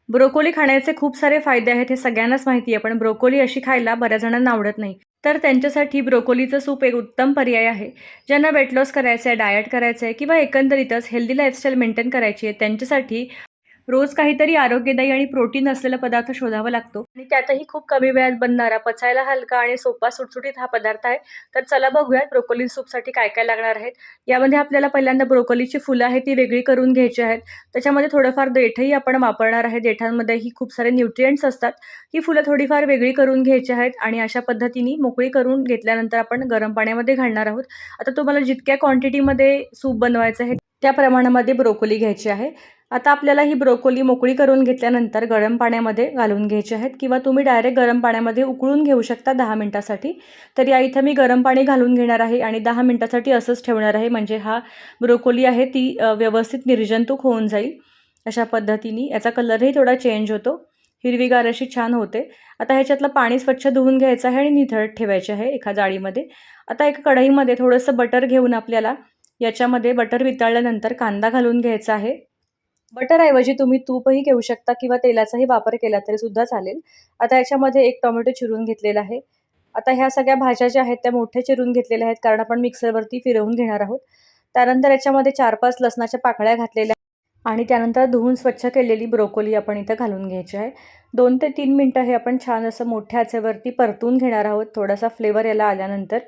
Broccoli खाण्याचे खूप सारे फायदे आहेत हे सगळ्यांनाच माहिती आहे, पण ब्रोकोली अशी खायला बऱ्याच जणांना आवडत नाही. तर त्यांच्यासाठी ब्रोकोलीचं सूप एक उत्तम पर्याय आहे. ज्यांना वेट लॉस करायचं आहे, डायट करायचं आहे किंवा एकंदरीतच हेल्दी लाईफस्टाईल मेंटेन करायची आहे, त्यांच्यासाठी रोज काहीतरी आरोग्यदायी आणि प्रोटीन असलेला पदार्थ शोधावा लागतो आणि त्यातही खूप कमी वेळात बनणारा, पचायला हलका आणि सोपा सुटसुटीत हा पदार्थ आहे. तर चला बघूयात ब्रोकोली सूपसाठी काय काय लागणार आहेत. यामध्ये आपल्याला पहिल्यांदा ब्रोकोलीची फुलं आहेत ती वेगळी करून घ्यायची आहेत. त्याच्यामध्ये थोडंफार देठही आपण वापरणार आहे. देठांमध्येही खूप सारे न्यूट्रिएंट्स असतात. ही फुलं थोडीफार वेगळी करून घ्यायची आहेत आणि अशा पद्धतीने मोकळी करून घेतल्यानंतर आपण गरम पाण्यामध्ये घालणार आहोत. आता तुम्हाला जितक्या क्वांटिटीमध्ये सूप बनवायचं आहे त्या प्रमाणामध्ये ब्रोकोली घ्यायची आहे. आता आपल्याला ही ब्रोकोली मोकळी करून घेतल्यानंतर गरम पाण्यामध्ये घालून घ्यायची आहेत किंवा तुम्ही डायरेक्ट गरम पाण्यामध्ये उकळून घेऊ शकता 10 मिनिटासाठी. तर या इथं मी गरम पाणी घालून घेणार आहे आणि 10 मिनिटासाठी असंच ठेवणार आहे, म्हणजे हा ब्रोकोली आहे ती व्यवस्थित निर्जंतुक होऊन जाईल. अशा पद्धतीने याचा कलरही थोडा चेंज होतो, हिरवीगार अशी छान होते. आता ह्याच्यातलं पाणी स्वच्छ धुवून घ्यायचं आहे आणि निथळत ठेवायचे आहे एका जाळीमध्ये. आता एका कढईमध्ये थोडंसं बटर घेऊन आपल्याला याच्यामध्ये बटर वितळल्यानंतर कांदा घालून घ्यायचा आहे. बटरऐवजी तुम्ही तूपही घेऊ शकता किंवा तेलाचाही वापर केला तरी सुद्धा चालेल. आता याच्यामध्ये एक टोमॅटो चिरून घेतलेला आहे. आता ह्या सगळ्या भाज्या ज्या आहेत त्या मोठ्या चिरून घेतलेल्या आहेत, कारण आपण मिक्सरवरती फिरवून घेणार आहोत. त्यानंतर याच्यामध्ये 4-5 लसणाच्या पाकळ्या घातलेल्या आणि त्यानंतर धुवून स्वच्छ केलेली ब्रोकोली आपण इथं घालून घ्यायची आहे. 2 ते 3 मिनिटं हे आपण छान असं मोठ्या आचेवरती परतून घेणार आहोत. थोडासा फ्लेवर याला आल्यानंतर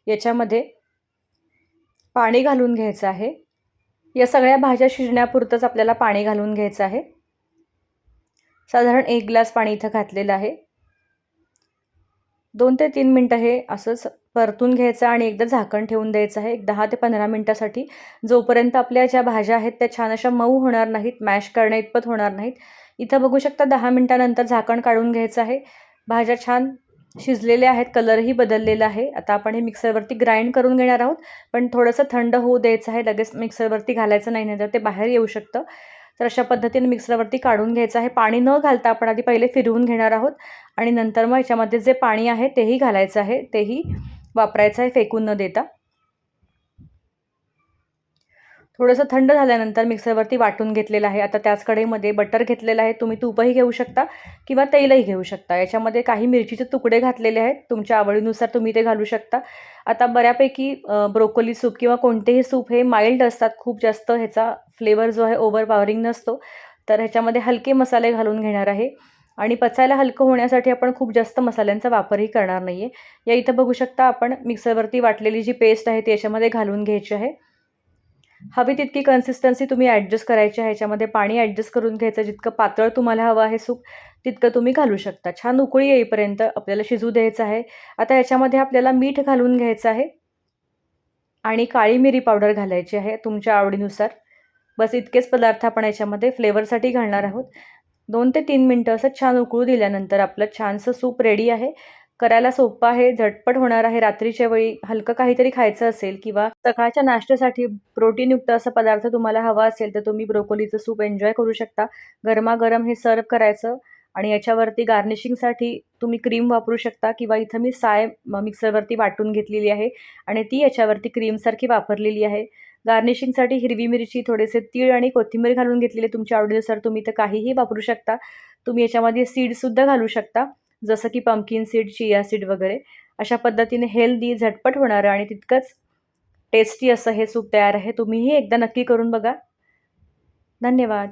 याच्यामध्ये पाणी घालून घ्यायचं आहे. या सगळ्या भाज्या शिजण्यापुरतंच आपल्याला पाणी घालून घ्यायचं आहे. साधारण 1 ग्लास पाणी इथं घातलेलं आहे. 2 ते 3 मिनिटं हे असंच परतून घ्यायचं आणि एकदा झाकण ठेवून द्यायचं आहे 10 ते 15 मिनिटासाठी, जोपर्यंत आपल्या ज्या भाज्या आहेत त्या छान अशा मऊ होणार नाहीत, मॅश करण्याइतपत होणार नाहीत. इथं बघू शकता 10 मिनिटानंतर झाकण काढून घ्यायचं आहे. भाज्या छान शिजलेल्या आहेत, कलरही बदललेला आहे. आता आपण हे मिक्सरवरती ग्राइंड करून घेणार आहोत, पण थोडंसं थंड होऊ द्यायचं आहे. लगेच मिक्सरवरती घालायचं नाही, नाहीतर ते बाहेर येऊ शकतं. तर अशा पद्धतीने मिक्सरवरती काढून घ्यायचं आहे. पाणी न घालता आपण आधी पहिले फिरवून घेणार आहोत आणि नंतर मग याच्यामध्ये जे पाणी आहे तेही घालायचं आहे, तेही वापरायचं आहे फेकून न देता. थोडंसं थंड झाल्यानंतर मिक्सरवरती वाटून घेतलेलं आहे. आता त्याच कढईमध्ये बटर घेतलेलं आहे. तुम्ही तूपही घेऊ शकता किंवा तेलही घेऊ शकता. याच्यामध्ये काही मिरचीचे तुकडे घातलेले आहेत. तुमच्या आवडीनुसार तुम्ही ते घालू शकता. आता बऱ्यापैकी ब्रोकोली सूप किंवा कोणतेही सूप हे माइल्ड असतात. खूप जास्त ह्याचा फ्लेवर जो आहे ओव्हरपॉवरिंग नसतो. तर ह्याच्यामध्ये हलके मसाले घालून घेणार आहे आणि पचायला हलकं होण्यासाठी आपण खूप जास्त मसाल्यांचा वापरही करणार नाही आहे. या इथं बघू शकता आपण मिक्सरवरती वाटलेली जी पेस्ट आहे ती याच्यामध्ये घालून घ्यायची आहे. हवी तितकी कन्सिस्टन्सी तुम्ही ॲडजस्ट करायची आहे. ह्याच्यामध्ये पाणी ॲडजस्ट करून घ्यायचं. जितकं पातळ तुम्हाला हवं आहे सूप, तितकं तुम्ही घालू शकता. छान उकळी येईपर्यंत आपल्याला शिजू द्यायचं आहे. आता ह्याच्यामध्ये आपल्याला मीठ घालून घ्यायचं आहे आणि काळी मिरी पावडर घालायची आहे तुमच्या आवडीनुसार. बस इतकेच पदार्थ आपण याच्यामध्ये फ्लेवरसाठी घालणार आहोत. 2 ते 3 मिनिटं असं छान उकळू दिल्यानंतर आपलं छानसं सूप रेडी आहे. करायला सोपं आहे, झटपट होणार आहे. रात्रीच्या वेळी हलकं काहीतरी खायचं असेल किंवा सकाळच्या नाश्त्यासाठी प्रोटीनयुक्त असा पदार्थ तुम्हाला हवा असेल, तर तुम्ही ब्रोकोलीचं सूप एन्जॉय करू शकता. गरमागरम हे सर्व्ह करायचं आणि याच्यावरती गार्निशिंगसाठी तुम्ही क्रीम वापरू शकता किंवा इथं मी साय मिक्सरवरती वाटून घेतलेली आहे आणि ती याच्यावरती क्रीमसारखी वापरलेली आहे. गार्निशिंगसाठी हिरवी मिरची, थोडेसे तीळ आणि कोथिंबीर घालून घेतलेली. तुमच्या आवडीनुसार तुम्ही तर काहीही वापरू शकता. तुम्ही याच्यामध्ये सीडसुद्धा घालू शकता, जसं की पंपकिन सीड, चिया सीड वगैरे. अशा पद्धतीने हेल्दी, झटपट होणारं आणि तितकंच टेस्टी असं हे सूप तयार आहे. तुम्हीही एकदा नक्की करून बघा. धन्यवाद.